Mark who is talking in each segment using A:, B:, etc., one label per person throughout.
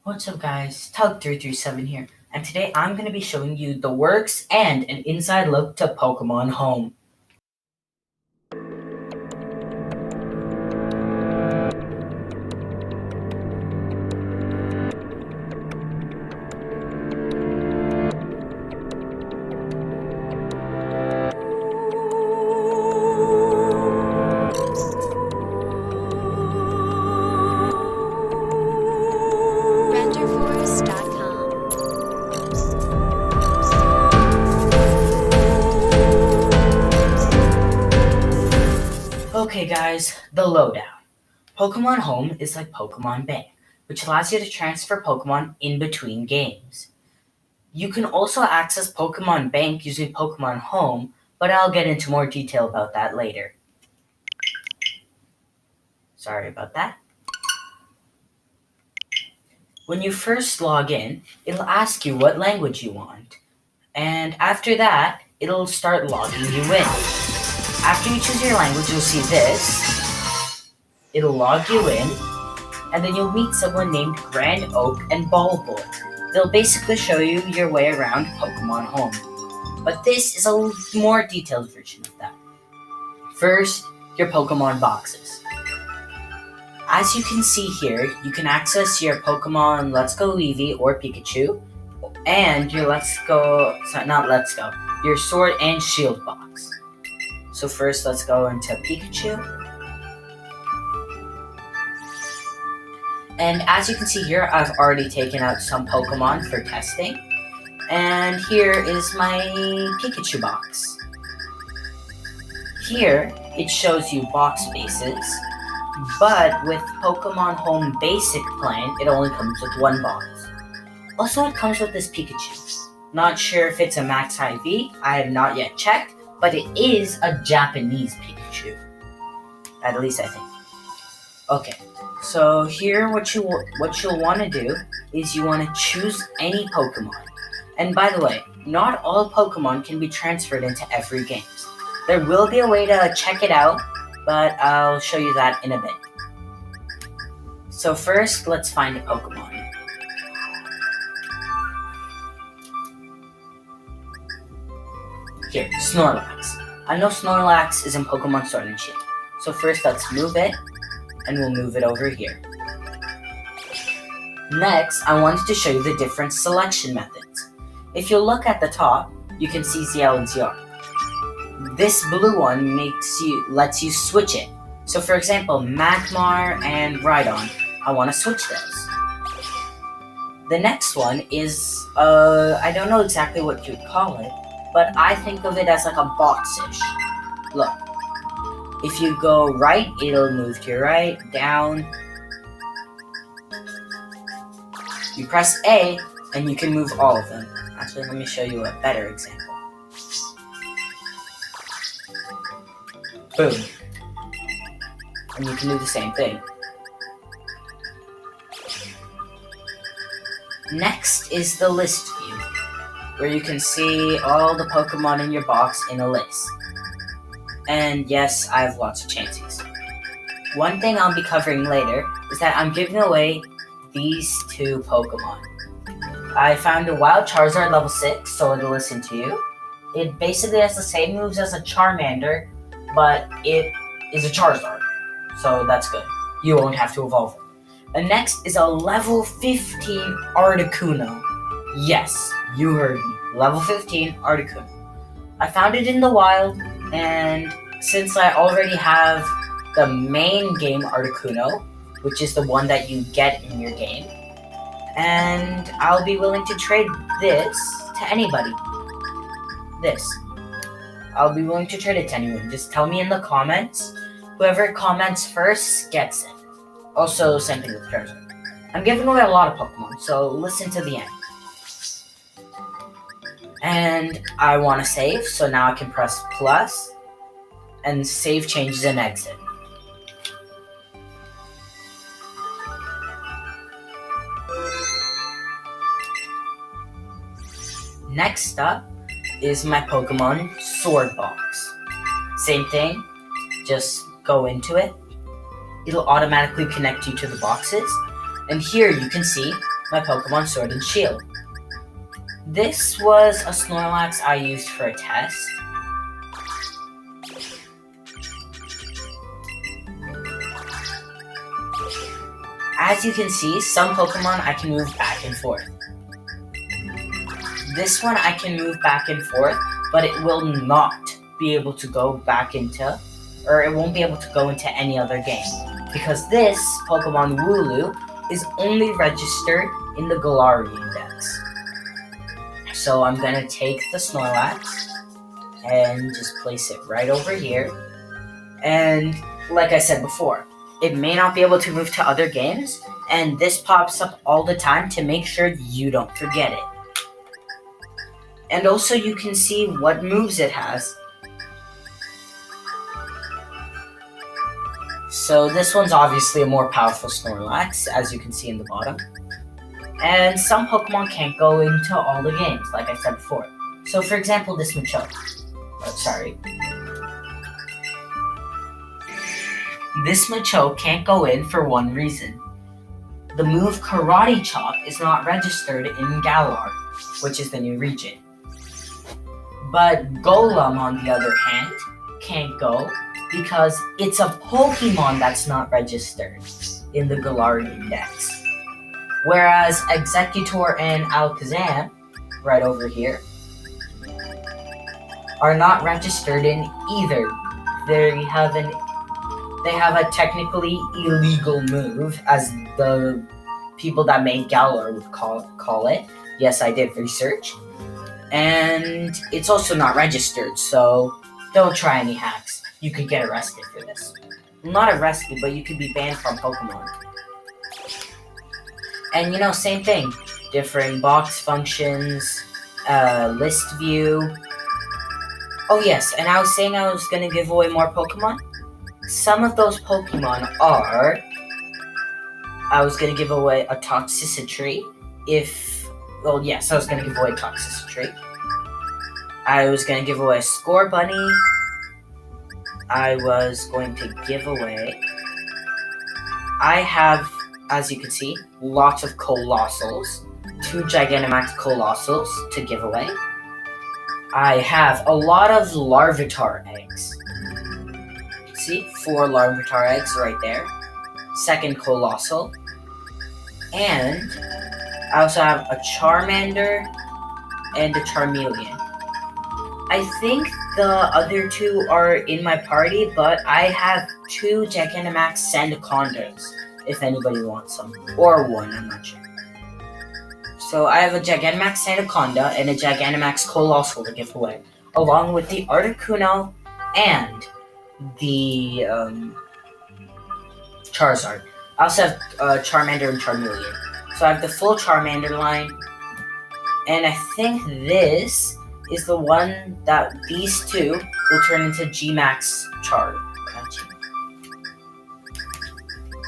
A: What's up guys, Tug337 here, and today I'm going to be showing you the works and an inside look to Pokemon Home.
B: RenderForest.com.
A: Okay guys, the lowdown. Pokemon Home is like Pokemon Bank, which allows you to transfer Pokemon in between games. You can also access Pokemon Bank using Pokemon Home, but I'll get into more detail about that later. Sorry about that. When you first log in, it'll ask you what language you want, and after that, it'll start logging you in. After you choose your language, you'll see this. It'll log you in, and then you'll meet someone named Grand Oak and Ball Boy. They'll basically show you your way around Pokemon Home. But this is a more detailed version of that. First, your Pokemon boxes. As you can see here, you can access your Pokemon Let's Go Eevee or Pikachu, and your your Sword and Shield box. So first, let's go into Pikachu. And as you can see here, I've already taken out some Pokemon for testing. And here is my Pikachu box. Here, it shows you box spaces, but with Pokemon Home Basic Plan, it only comes with one box. Also, it comes with this Pikachu. Not sure if it's a Max IV, I have not yet checked, but it is a Japanese Pikachu. At least I think. Okay, so here what you'll want to do is you want to choose any Pokemon. And by the way, not all Pokemon can be transferred into every game. There will be a way to check it out, but I'll show you that in a bit. So first, let's find a Pokemon. Here, Snorlax. I know Snorlax is in Pokemon Sword and Shield. So first, let's move it, and we'll move it over here. Next, I wanted to show you the different selection methods. If you look at the top, you can see ZL and ZR. This blue one lets you switch it. So for example, Magmar and Rhydon, I want to switch those. The next one is, I don't know exactly what you'd call it, but I think of it as like a box-ish. Look, if you go right, it'll move to your right, down. You press A, and you can move all of them. Actually, let me show you a better example. Boom. And you can do the same thing. Next is the list view, where you can see all the Pokemon in your box in a list. And yes, I have lots of chances. One thing I'll be covering later is that I'm giving away these two Pokemon. I found a Wild Charizard level 6, so it'll listen to you. It basically has the same moves as a Charmander, but it is a Charizard, so that's good. You won't have to evolve it. And next is a level 15 Articuno. Yes, you heard me. Level 15 Articuno. I found it in the wild, and since I already have the main game Articuno, which is the one that you get in your game, and I'll be willing to trade this to anybody. I'll be willing to trade it to anyone. Just tell me in the comments. Whoever comments first gets it. Also, same thing with Charizard. I'm giving away a lot of Pokemon, so listen to the end. And I want to save, so now I can press plus, and save changes and exit. Next up is my Pokemon Sword box. Same thing, just go into it. It'll automatically connect you to the boxes. And here you can see my Pokemon Sword and Shield. This was a Snorlax I used for a test. As you can see, some Pokemon I can move back and forth. This one I can move back and forth, but it will not be able to go back into, or it won't be able to go into any other game. Because this Pokemon Wooloo is only registered in the Galarian Index. So I'm gonna take the Snorlax and just place it right over here. And like I said before, it may not be able to move to other games, and this pops up all the time to make sure you don't forget it. And also you can see what moves it has. So this one's obviously a more powerful Snorlax, as you can see in the bottom. And some Pokemon can't go into all the games, like I said before. So for example, this Machoke. This Machoke can't go in for one reason. The move Karate Chop is not registered in Galar, which is the new region. But Golem, on the other hand, can't go because it's a Pokemon that's not registered in the Galarian Index. Whereas Executor and Alakazam, right over here, are not registered in either. They have a technically illegal move, as the people that made Galar would call it. Yes, I did research. And it's also not registered, so don't try any hacks. You could get arrested for this. Not arrested, but you could be banned from Pokemon. And same thing. Different box functions, list view. Oh yes, and I was saying I was going to give away more Pokemon. Some of those Pokemon are... I was going to give away a Toxicity Well, yes, I was going to give away Toxicity. I was going to give away a Scorbunny. I was going to give away... I have, as you can see, lots of Colossals. 2 Gigantamax Colossals to give away. I have a lot of Larvitar eggs. See? 4 Larvitar eggs right there. Second Colossal. And I also have a Charmander and a Charmeleon. I think the other 2 are in my party, but I have 2 Gigantamax Sandacondas, if anybody wants some. Or 1, I'm not sure. So I have a Gigantamax Sandaconda and a Gigantamax Colossal to give away, along with the Articuno and the Charizard. I also have Charmander and Charmeleon. So I have the full Charmander line, and I think this is the one that these 2 will turn into G-Max Charizard.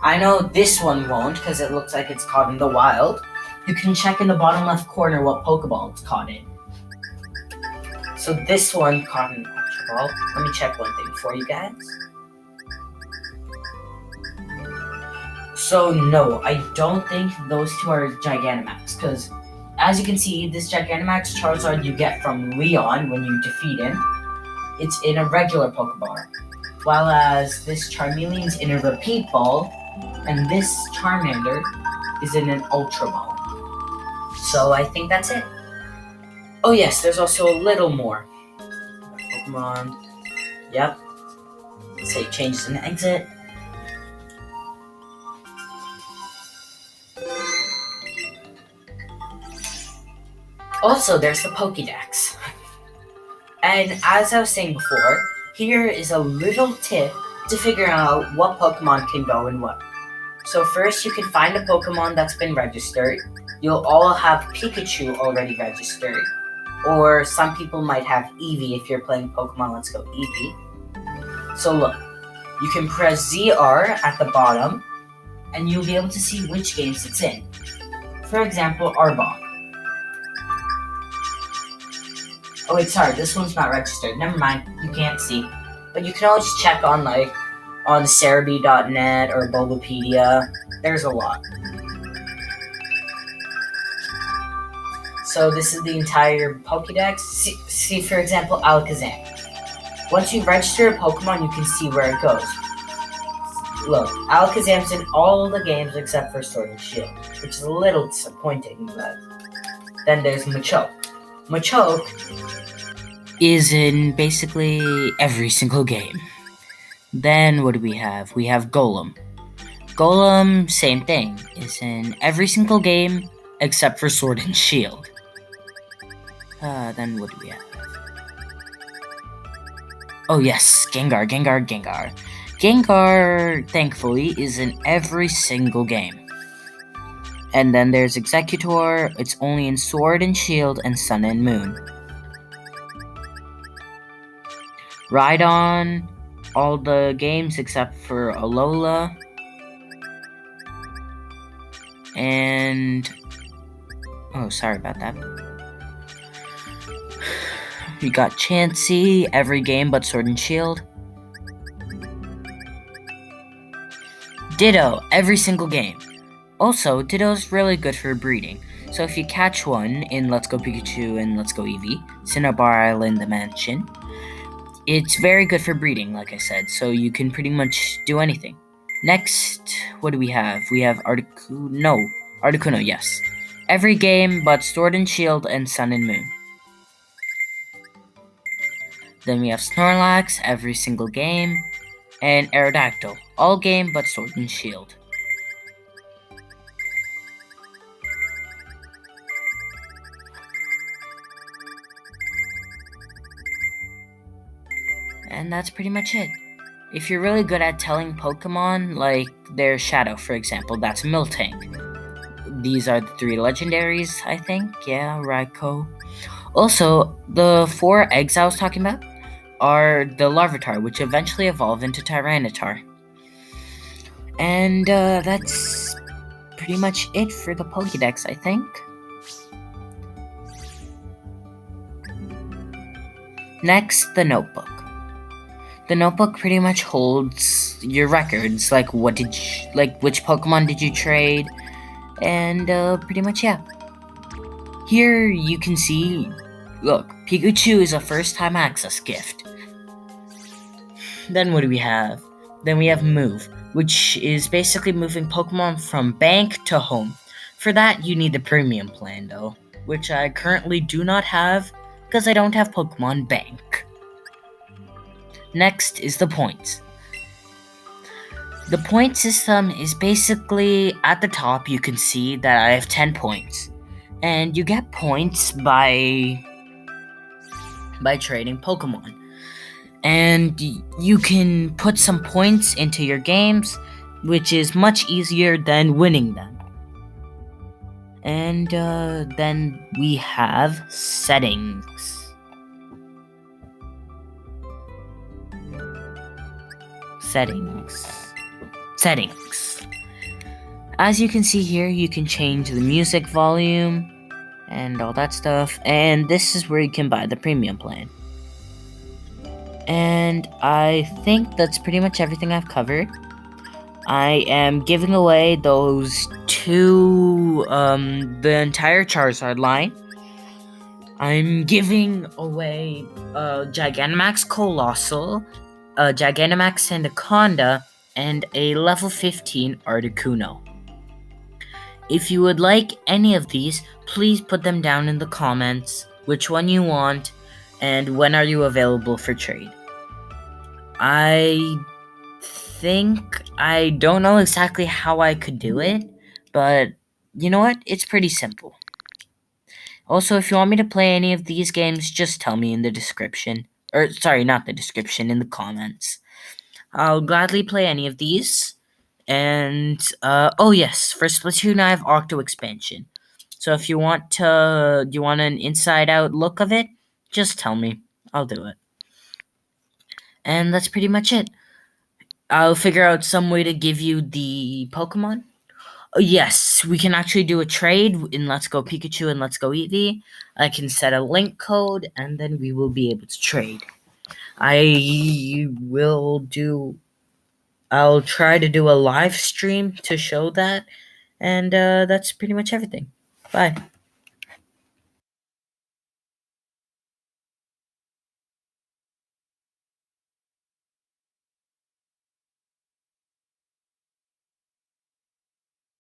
A: I know this one won't, because it looks like it's caught in the wild. You can check in the bottom left corner what Pokeball it's caught in. So this one caught in Ultra Ball. Let me check one thing for you guys. So no, I don't think those 2 are Gigantamax, because as you can see, this Gigantamax Charizard you get from Leon when you defeat him, it's in a regular Pokeball. While as this Charmeleon's in a Repeat Ball, and this Charmander is in an Ultra Ball. So I think that's it. Oh yes, there's also a little more. Pokemon. Yep. Save changes and exit. Also, there's the Pokédex. And as I was saying before, here is a little tip to figure out what Pokemon can go and what. So first, you can find a Pokemon that's been registered. You'll all have Pikachu already registered. Or some people might have Eevee if you're playing Pokemon Let's Go Eevee. So look, you can press ZR at the bottom, and you'll be able to see which games it's in. For example, Arbok. Oh wait, sorry, this one's not registered. Never mind, you can't see. But you can always check on on Cerebi.net or Bulbapedia. There's a lot. So this is the entire Pokédex. See for example, Alakazam. Once you register a Pokemon, you can see where it goes. Look, Alakazam's in all the games except for Sword and Shield, which is a little disappointing, but then there's Machoke. Machoke is in basically every single game. Then what do we have? We have Golem. Golem, same thing, is in every single game except for Sword and Shield. Then what do we have? Oh yes, Gengar. Gengar, thankfully, is in every single game. And then there's Executor. It's only in Sword and Shield and Sun and Moon. Rhydon, all the games except for Alola. And... oh, sorry about that. We got Chansey, every game but Sword and Shield. Ditto, every single game. Also, Ditto's really good for breeding. So if you catch one in Let's Go Pikachu and Let's Go Eevee, Cinnabar Island, the mansion, it's very good for breeding, like I said, so you can pretty much do anything. Next, what do we have? We have Articuno, yes. Every game but Sword and Shield and Sun and Moon. Then we have Snorlax, every single game, and Aerodactyl, all game but Sword and Shield. And that's pretty much it. If you're really good at telling Pokemon, like their Shadow, for example, that's Miltank. These are the 3 legendaries, I think. Yeah, Raikou. Also, the 4 eggs I was talking about are the Larvitar, which eventually evolve into Tyranitar. And that's pretty much it for the Pokédex, I think. Next, the Notebook. The Notebook pretty much holds your records, like which Pokemon did you trade, and pretty much, yeah. Here you can see, look, Pikachu is a first-time access gift. Then what do we have? Then we have Move, which is basically moving Pokemon from bank to home. For that, you need the premium plan, though, which I currently do not have because I don't have Pokemon Bank. Next is the points. The point system is basically, at the top you can see that I have 10 points. And you get points by trading Pokemon. And you can put some points into your games, which is much easier than winning them. And then we have settings. Settings. As you can see here, you can change the music volume and all that stuff, and this is where you can buy the premium plan. And I think that's pretty much everything I've covered. I am giving away those 2, the entire Charizard line. I'm giving away Gigantamax Colossal, Gigantamax Sandaconda, and a level 15 Articuno. If you would like any of these, please put them down in the comments, which one you want, and when are you available for trade. I don't know exactly how I could do it, but you know what? It's pretty simple. Also, if you want me to play any of these games, just tell me in the description. Or, sorry, not the description, in the comments. I'll gladly play any of these. And, oh yes, for Splatoon I have Octo Expansion. So if you want an inside-out look of it, just tell me. I'll do it. And that's pretty much it. I'll figure out some way to give you the Pokemon. Yes, we can actually do a trade in Let's Go Pikachu and Let's Go Eevee. I can set a link code, and then we will be able to trade. I'll try to do a live stream to show that, and that's pretty much everything. Bye.